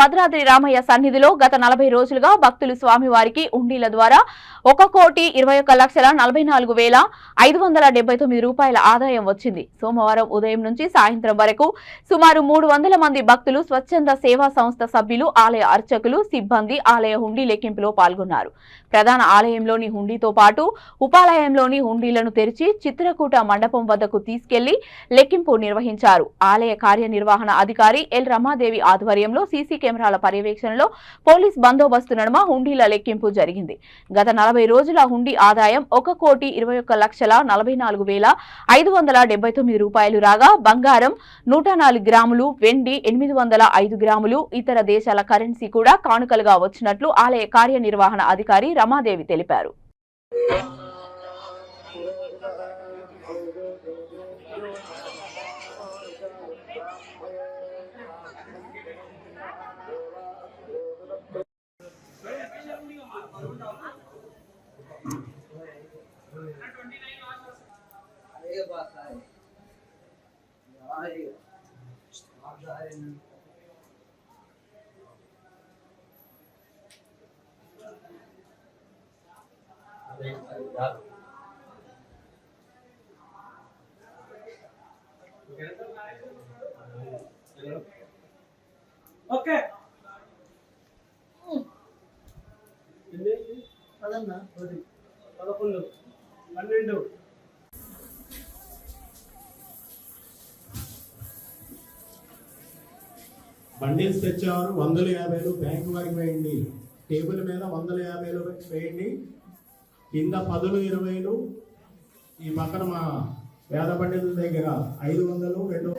భద్రాద్రి రామయ్య సన్నిధిలో గత 40 రోజులుగా భక్తులు స్వామివారికి ఉండీల ద్వారా 1,21,44,579 రూపాయల ఆదాయం వచ్చింది. సోమవారం ఉదయం నుంచి సాయంత్రం వరకు సుమారు 300 మంది భక్తులు, స్వచ్ఛంద సేవా సంస్థ సభ్యులు, ఆలయ అర్చకులు, సిబ్బంది ఆలయ హుండీ లెక్కింపులో పాల్గొన్నారు. ప్రధాన ఆలయంలోని హుండీతో పాటు ఉపాలయంలోని హుండీలను తెరిచి చిత్రకూట మండపం వద్దకు తీసుకెళ్లి లెక్కింపు నిర్వహించారు. ఆలయ కార్యనిర్వహణ అధికారి ఎల్ రమాదేవి ఆధ్వర్యంలో సీసీ కెమెరాల పర్యవేక్షణలో పోలీస్ బందోబస్తు నడుమ హుండీల లెక్కింపు జరిగింది. గత 40 రోజుల హుండీ ఆదాయం 1,21,44,579 రూపాయలు రాగా బంగారం 104 గ్రాములు, వెండి 805 గ్రాములు, ఇతర దేశాల కరెన్సీ కూడా కానుకలుగా వచ్చినట్లు ఆలయ కార్యనిర్వహణ అధికారి రమాదేవి తెలిపారు. ఓకే అదన్నా 11 12 బండిల్స్ తెచ్చేవారు 150 బ్యాంకు వారికి వేయండి. టేబుల్ మీద 150 వేయండి. కింద 10, 20 ఈ పక్కన మా వేద పండితుల దగ్గర 500, 200.